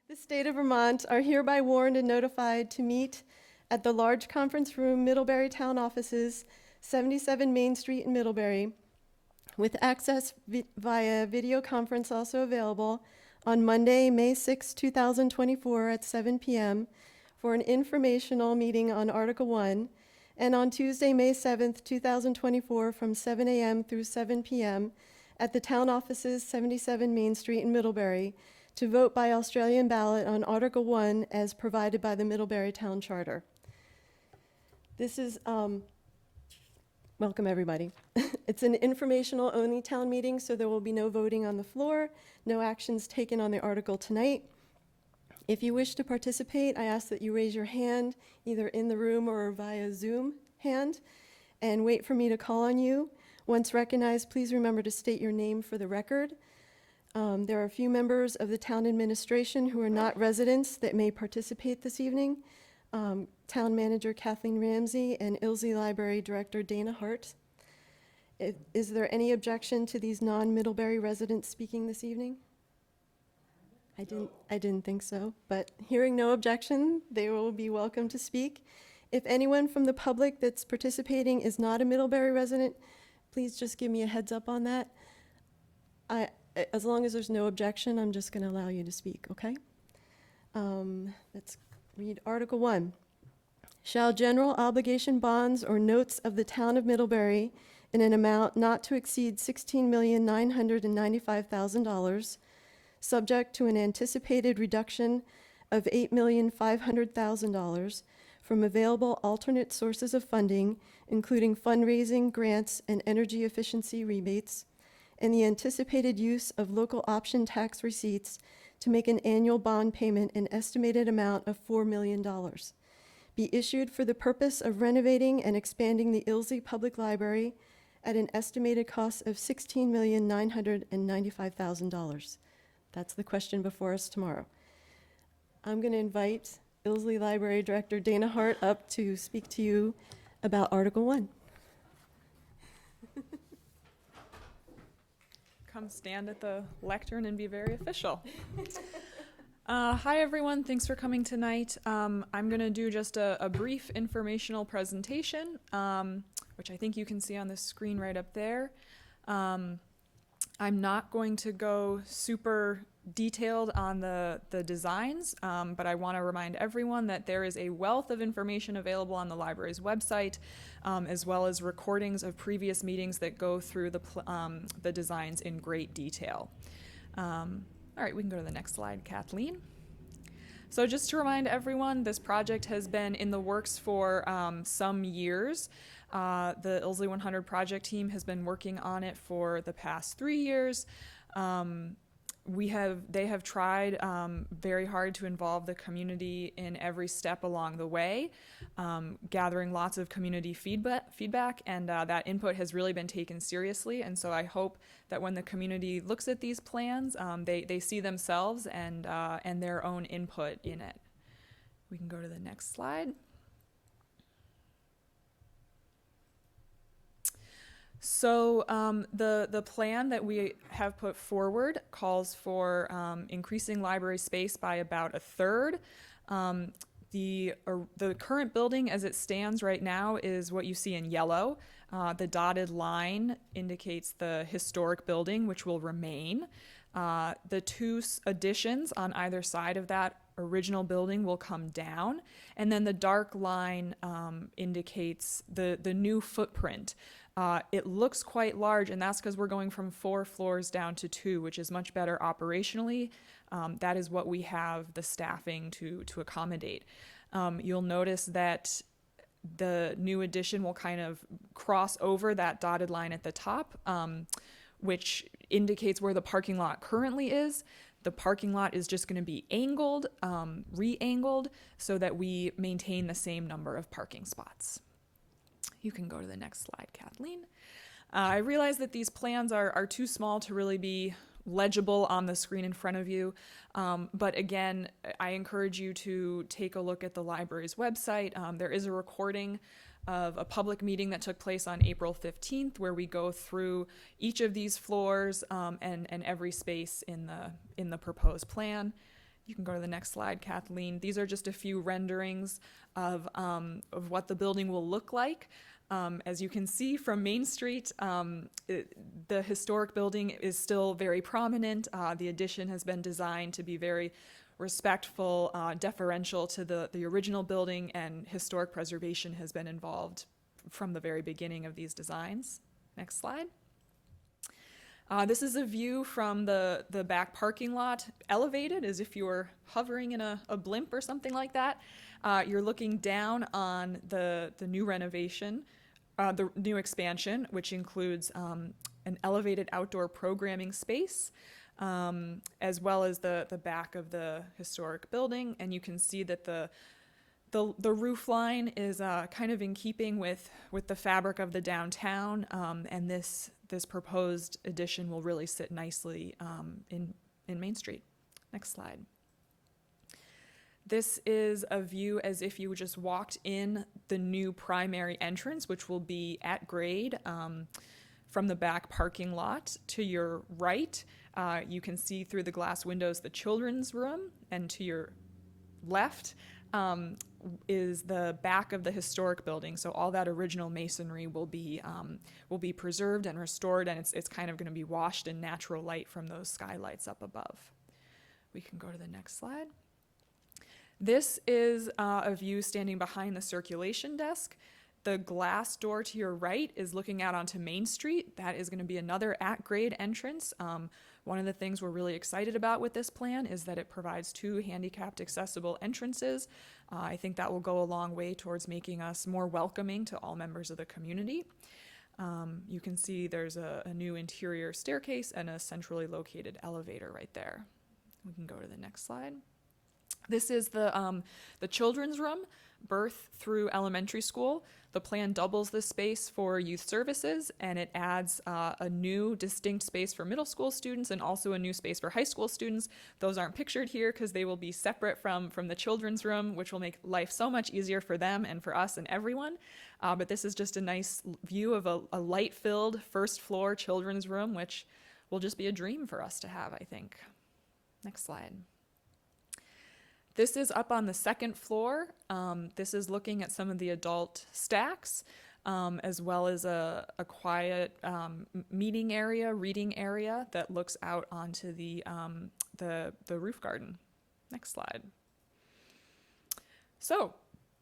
The state of Vermont are hereby warned and notified to meet at the large conference room, Middlebury Town Offices, 77 Main Street in Middlebury, with access via video conference also available on Monday, May 6, 2024 at 7 p.m. for an informational meeting on Article 1, and on Tuesday, May 7th, 2024 from 7 a.m. through 7 p.m. at the Town Offices, 77 Main Street in Middlebury, to vote by Australian ballot on Article 1 as provided by the Middlebury Town Charter. This is, welcome everybody. It's an informational only town meeting, so there will be no voting on the floor, no actions taken on the article tonight. If you wish to participate, I ask that you raise your hand, either in the room or via Zoom hand, and wait for me to call on you. Once recognized, please remember to state your name for the record. There are a few members of the town administration who are not residents that may participate this evening. Town Manager Kathleen Ramsey and Ilsley Library Director Dana Hart. Is there any objection to these non-Middlebury residents speaking this evening? I didn't think so, but hearing no objection, they will be welcome to speak. If anyone from the public that's participating is not a Middlebury resident, please just give me a heads up on that. As long as there's no objection, I'm just going to allow you to speak, okay? Let's read Article 1. Shall general obligation bonds or notes of the Town of Middlebury in an amount not to exceed $16,995,000, subject to an anticipated reduction of $8,500,000 from available alternate sources of funding, including fundraising, grants, and energy efficiency rebates, and the anticipated use of local option tax receipts to make an annual bond payment in estimated amount of $4 million, be issued for the purpose of renovating and expanding the Ilsley Public Library at an estimated cost of $16,995,000. That's the question before us tomorrow. I'm going to invite Ilsley Library Director Dana Hart up to speak to you about Article 1. Come stand at the lectern and be very official. Hi everyone, thanks for coming tonight. I'm going to do just a brief informational presentation, which I think you can see on the screen right up there. I'm not going to go super detailed on the designs, but I want to remind everyone that there is a wealth of information available on the library's website, as well as recordings of previous meetings that go through the designs in great detail. All right, we can go to the next slide, Kathleen. So just to remind everyone, this project has been in the works for some years. The Ilsley 100 project team has been working on it for the past 3 years. They have tried very hard to involve the community in every step along the way, gathering lots of community feedback, and that input has really been taken seriously. And so I hope that when the community looks at these plans, they see themselves and their own input in it. We can go to the next slide. So the plan that we have put forward calls for increasing library space by about a third. The current building as it stands right now is what you see in yellow. The dotted line indicates the historic building, which will remain. The two additions on either side of that original building will come down, and then the dark line indicates the new footprint. It looks quite large, and that's because we're going from 4 floors down to 2, which is much better operationally. That is what we have the staffing to accommodate. You'll notice that the new addition will kind of cross over that dotted line at the top, which indicates where the parking lot currently is. The parking lot is just going to be angled, re-angled, so that we maintain the same number of parking spots. You can go to the next slide, Kathleen. I realize that these plans are too small to really be legible on the screen in front of you, but again, I encourage you to take a look at the library's website. There is a recording of a public meeting that took place on April 15th, where we go through each of these floors and every space in the proposed plan. You can go to the next slide, Kathleen. These are just a few renderings of what the building will look like. As you can see from Main Street, the historic building is still very prominent. The addition has been designed to be very respectful, deferential to the original building, and historic preservation has been involved from the very beginning of these designs. Next slide. This is a view from the back parking lot, elevated as if you were hovering in a blimp or something like that. You're looking down on the new renovation, the new expansion, which includes an elevated outdoor programming space, as well as the back of the historic building. And you can see that the roof line is kind of in keeping with the fabric of the downtown, and this proposed addition will really sit nicely in Main Street. Next slide. This is a view as if you just walked in the new primary entrance, which will be at grade from the back parking lot. To your right, you can see through the glass windows the children's room, and to your left is the back of the historic building. So all that original masonry will be preserved and restored, and it's kind of going to be washed in natural light from those skylights up above. We can go to the next slide. This is a view standing behind the circulation desk. The glass door to your right is looking out onto Main Street. That is going to be another at-grade entrance. One of the things we're really excited about with this plan is that it provides 2 handicapped accessible entrances. I think that will go a long way towards making us more welcoming to all members of the community. You can see there's a new interior staircase and a centrally located elevator right there. We can go to the next slide. This is the children's room, birth through elementary school. The plan doubles the space for youth services, and it adds a new distinct space for middle school students and also a new space for high school students. Those aren't pictured here because they will be separate from the children's room, which will make life so much easier for them and for us and everyone. But this is just a nice view of a light-filled first floor children's room, which will just be a dream for us to have, I think. Next slide. This is up on the second floor. This is looking at some of the adult stacks, as well as a quiet meeting area, reading area that looks out onto the roof garden. Next slide. So,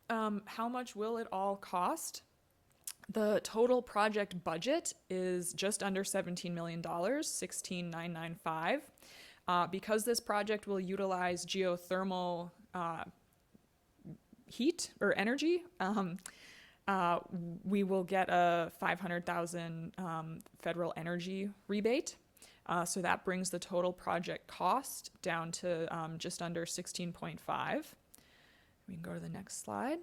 how much will it all cost? The total project budget is just under $17 million, $16,995. Because this project will utilize geothermal heat or energy, we will get a $500,000 federal energy rebate. So that brings the total project cost down to just under 16.5. We can go to the next slide.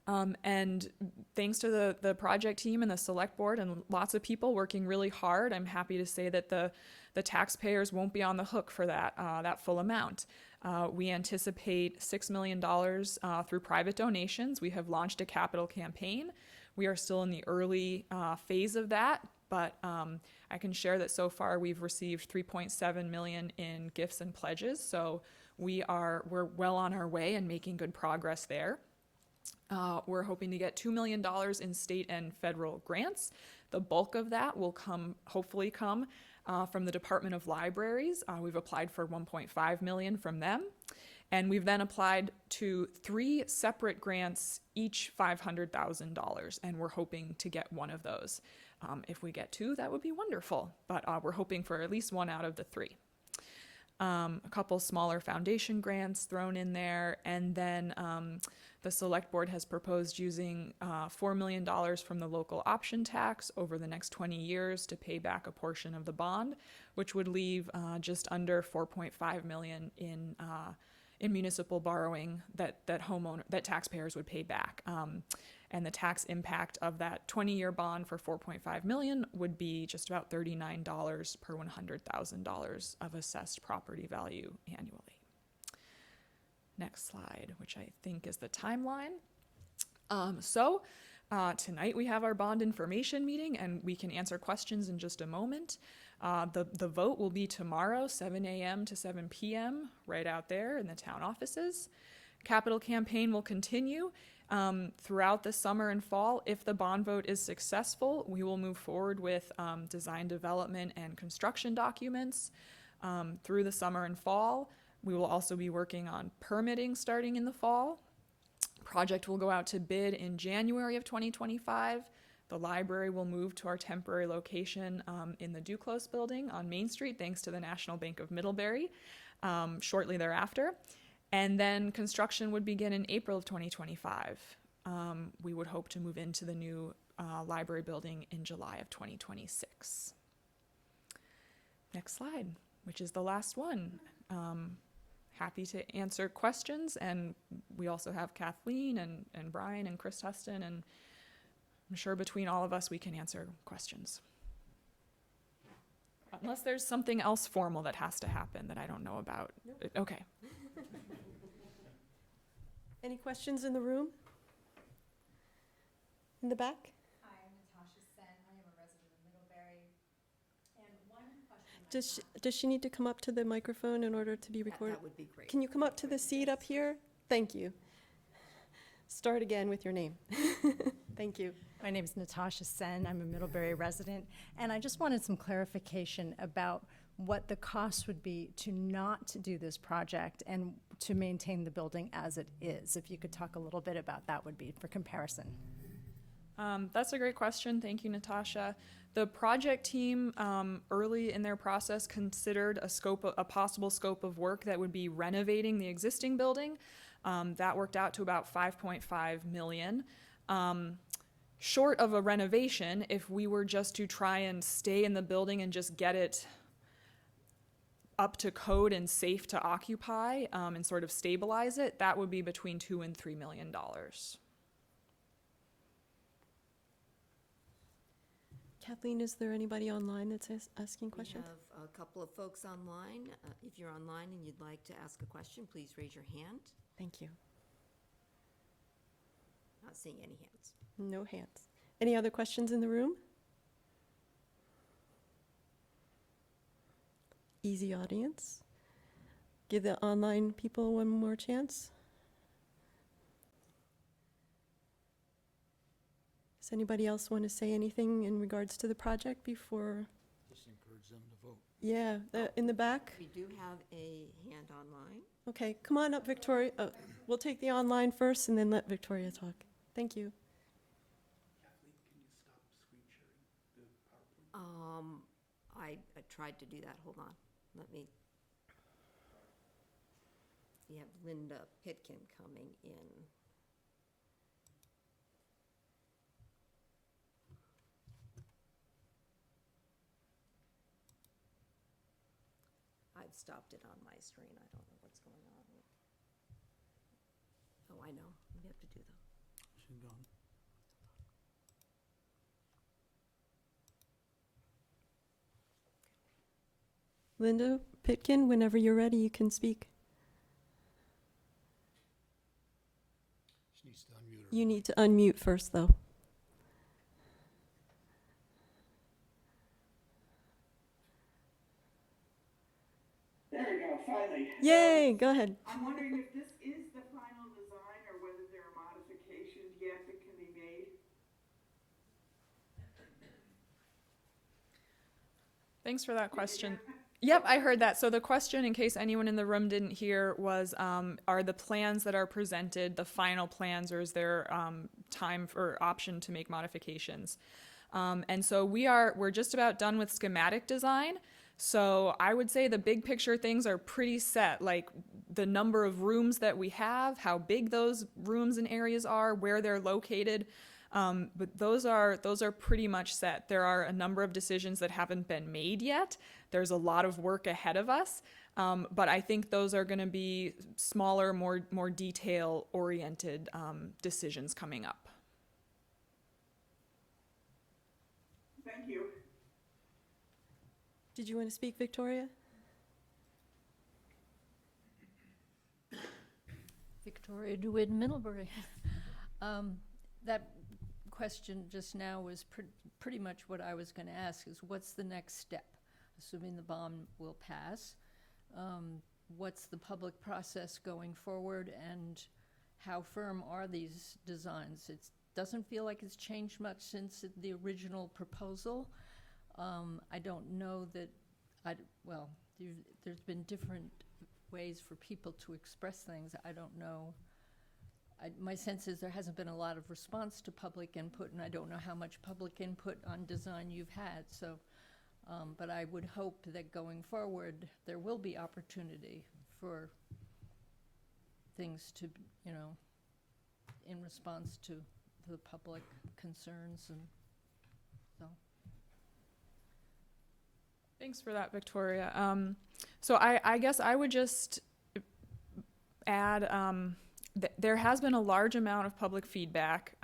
And thanks to the project team and the select board and lots of people working really hard, I'm happy to say that the taxpayers won't be on the hook for that full amount. We anticipate $6 million through private donations. We have launched a capital campaign. We are still in the early phase of that, but I can share that so far we've received $3.7 million in gifts and pledges. So we're well on our way and making good progress there. We're hoping to get $2 million in state and federal grants. The bulk of that will hopefully come from the Department of Libraries. We've applied for $1.5 million from them. And we've then applied to 3 separate grants, each $500,000. And we're hoping to get one of those. If we get 2, that would be wonderful. But we're hoping for at least 1 out of the 3. A couple smaller foundation grants thrown in there, and then the select board has proposed using $4 million from the local option tax over the next 20 years to pay back a portion of the bond, which would leave just under $4.5 million in municipal borrowing that taxpayers would pay back. And the tax impact of that 20-year bond for $4.5 million would be just about $39 per $100,000 of assessed property value annually. Next slide, which I think is the timeline. Tonight we have our bond information meeting, and we can answer questions in just a moment. The vote will be tomorrow, 7 a.m. to 7 p.m., right out there in the town offices. Capital campaign will continue throughout the summer and fall. If the bond vote is successful, we will move forward with design development and construction documents through the summer and fall. We will also be working on permitting starting in the fall. Project will go out to bid in January of 2025. The library will move to our temporary location in the Duclos building on Main Street, thanks to the National Bank of Middlebury, shortly thereafter. And then construction would begin in April of 2025. We would hope to move into the new library building in July of 2026. Next slide, which is the last one. Happy to answer questions, and we also have Kathleen and Brian and Chris Huston, and I'm sure between all of us we can answer questions. Unless there's something else formal that has to happen that I don't know about. Nope. Okay. Any questions in the room? In the back? Hi, I'm Natasha Sen. I am a resident of Middlebury. And one question. Does she need to come up to the microphone in order to be recorded? That would be great. Can you come up to the seat up here? Thank you. Start again with your name. Thank you. My name is Natasha Sen. I'm a Middlebury resident. And I just wanted some clarification about what the cost would be to not do this project and to maintain the building as it is. If you could talk a little bit about that would be for comparison. That's a great question. Thank you, Natasha. The project team early in their process considered a possible scope of work that would be renovating the existing building. That worked out to about $5.5 million. Short of a renovation, if we were just to try and stay in the building and just get it up to code and safe to occupy and sort of stabilize it, that would be between $2 and $3 million. Kathleen, is there anybody online that's asking We questions? have a couple of folks online. If you're online and you'd like to ask a question, please raise your hand. Thank you. Not seeing any hands. No hands. Any other questions in the room? Easy audience. Give the online people one more chance. Does anybody else want to say anything in regards to the project before? Just encourage them to vote. Yeah, in the back. We do have a hand online. Okay, come on up, Victoria. We'll take the online first and then let Victoria talk. Thank you. Kathleen, can you stop screen sharing the PowerPoint? I tried to do that. Hold on. Let me. We have Linda Pitkin coming in. I've stopped it on my screen. I don't know what's going on. Oh, I know. We have to do the. She's gone. Linda Pitkin, whenever you're ready, you can speak. She needs to unmute her. You need to unmute first, though. There we go, finally. Yay, go ahead. I'm wondering if this is the final design or whether there are modifications yet that can be made. Thanks for that question. Yep, I heard that. So the question, in case anyone in the room didn't hear, was are the plans that are presented the final plans, or is there time or option to make modifications? And so we're just about done with schematic design. So I would say the big picture things are pretty set, like the number of rooms that we have, how big those rooms and areas are, where they're located. But those are pretty much set. There are a number of decisions that haven't been made yet. There's a lot of work ahead of us. But I think those are going to be smaller, more detail-oriented decisions coming up. Thank you. Did you want to speak, Victoria? Victoria DeWitt, Middlebury. That question just now was pretty much what I was going to ask, is what's the next step? assuming the bond will pass. What's the public process going forward, and how firm are these designs? It doesn't feel like it's changed much since the original proposal. I don't know that, well, there's been different ways for people to express things. I don't know. My sense is there hasn't been a lot of response to public input, and I don't know how much public input on design you've had. So, but I would hope that going forward, there will be opportunity for things to, in response to the public concerns, and so. Thanks for that, Victoria. So I guess I would just add, there has been a large amount of public feedback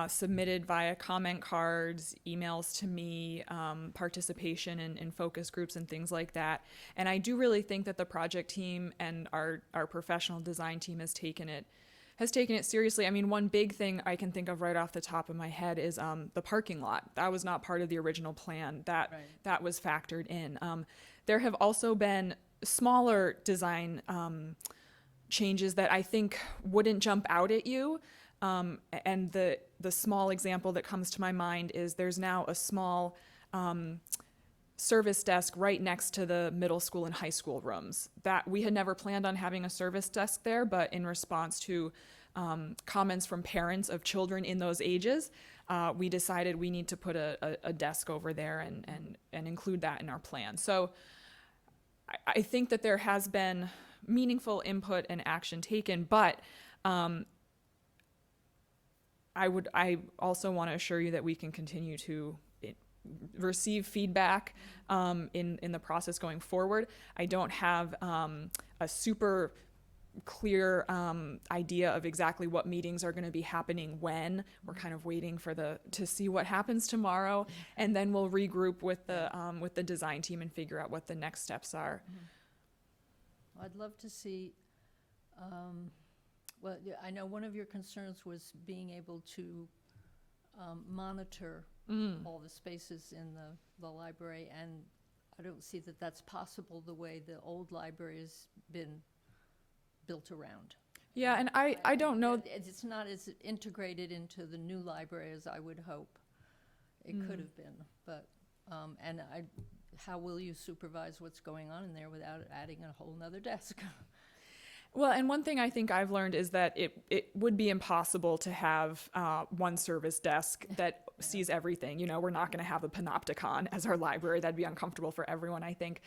submitted via comment cards, emails to me, participation in focus groups and things like that. And I do really think that the project team and our professional design team has taken it seriously. I mean, one big thing I can think of right off the top of my head is the parking lot. That was not part of the original plan. That was factored in. There have also been smaller design changes that I think wouldn't jump out at you. And the small example that comes to my mind is there's now a small service desk right next to the middle school and high school rooms. That we had never planned on having a service desk there, but in response to comments from parents of children in those ages, we decided we need to put a desk over there and include that in our plan. So I think that there has been meaningful input and action taken, but I also want to assure you that we can continue to receive feedback in the process going forward. I don't have a super clear idea of exactly what meetings are going to be happening when. We're kind of waiting to see what happens tomorrow, and then we'll regroup with the design team and figure out what the next steps are. Well, I'd love to see, well, yeah, I know one of your concerns was being able to monitor all the spaces in the library, and I don't see that that's possible the way the old library has been built around. Yeah, and I don't know. It's not as integrated into the new library as I would hope it could have been, but, and how will you supervise what's going on in there without adding a whole nother desk? Well, and one thing I think I've learned is that it would be impossible to have one service desk that sees everything. We're not going to have a panopticon as our library. That'd be uncomfortable for everyone, I think.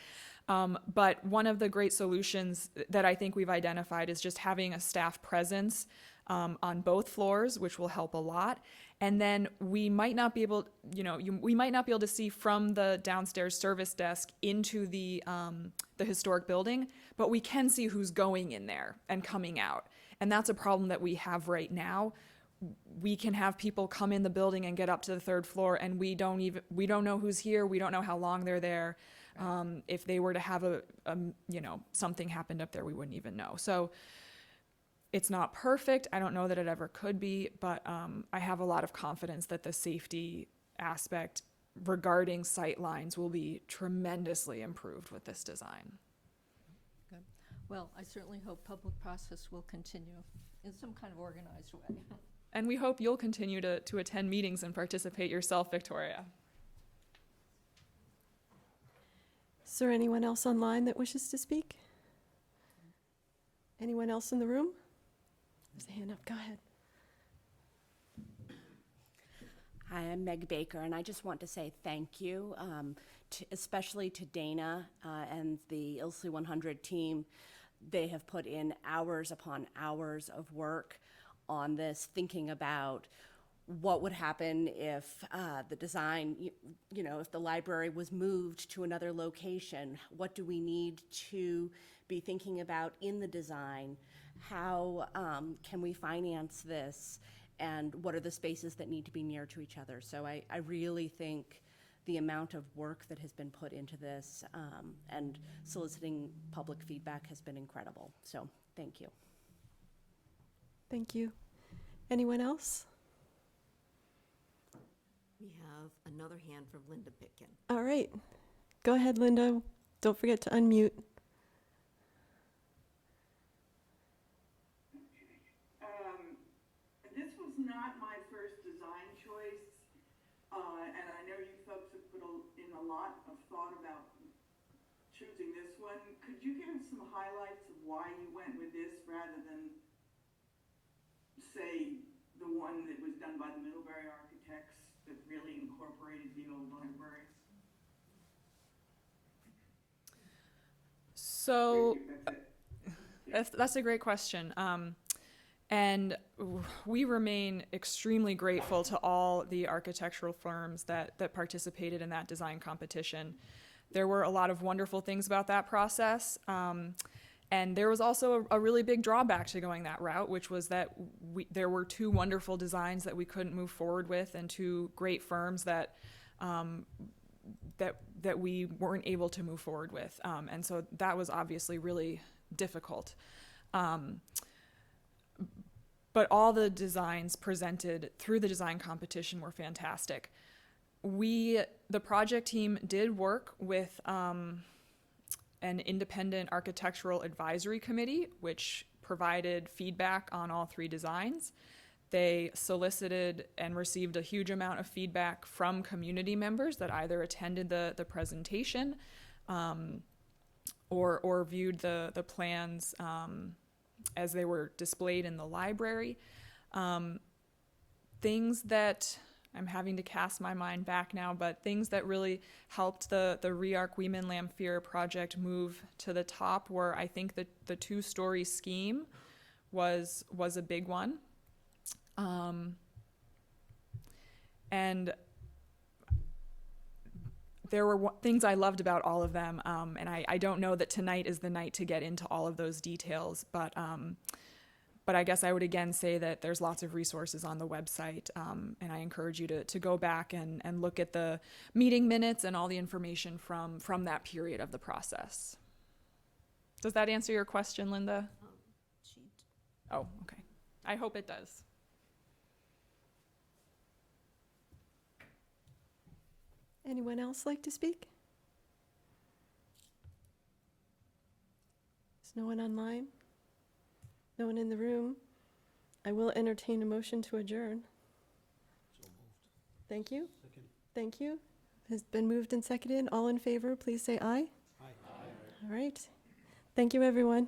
But one of the great solutions that I think we've identified is just having a staff presence on both floors, which will help a lot. And then we might not be able, we might not be able to see from the downstairs service desk into the historic building, but we can see who's going in there and coming out. And that's a problem that we have right now. We can have people come in the building and get up to the third floor, and we don't know who's here. We don't know how long they're there. If they were to have something happened up there, we wouldn't even know. So it's not perfect. I don't know that it ever could be, but I have a lot of confidence that the safety aspect regarding sight lines will be tremendously improved with this design. Good. Well, I certainly hope public process will continue in some kind of organized way. And we hope you'll continue to attend meetings and participate yourself, Victoria. Is there anyone else online that wishes to speak? Anyone else in the room? There's a hand up. Go ahead. Hi, I'm Meg Baker, and I just want to say thank you, especially to Dana and the Ilsley 100 team. They have put in hours upon hours of work on this, thinking about what would happen if the design, if the library was moved to another location. What do we need to be thinking about in the design? How can we finance this? And what are the spaces that need to be near to each other? So I really think the amount of work that has been put into this and soliciting public feedback has been incredible. So thank you. Thank you. Anyone else? We have another hand from Linda Pitkin. All right. Go ahead, Linda. Don't forget to unmute. This was not my first design choice, and I know you folks have put in a lot of thought about choosing this one. Could you give us some highlights of why you went with this rather than, say, the one that was done by the Middlebury architects that really incorporated the old library? So Thank you, that's it. that's a great question. And we remain extremely grateful to all the architectural firms that participated in that design competition. There were a lot of wonderful things about that process. And there was also a really big drawback to going that route, which was that there were two wonderful designs that we couldn't move forward with, and two great firms that we weren't able to move forward with. And so that was obviously really difficult. But all the designs presented through the design competition were fantastic. The project team did work with an independent architectural advisory committee, which provided feedback on all three designs. They solicited and received a huge amount of feedback from community members that either attended the presentation or viewed the plans as they were displayed in the library. Things that, I'm having to cast my mind back now, but things that really helped the ReArc Weeman Lamphere project move to the top were, I think, the two-story scheme was a big one. And there were things I loved about all of them, and I don't know that tonight is the night to get into all of those details, but I guess I would again say that there's lots of resources on the website, and I encourage you to go back and look at the meeting minutes and all the information from that period of the process. Does that answer your question, Linda? Oh, okay. I hope it does. Anyone else like to speak? Is no one online? No one in the room? I will entertain a motion to adjourn. So moved. Thank you. Second. Thank you. Has been moved and seconded. All in favor, please say aye. Aye. All right. Thank you, everyone.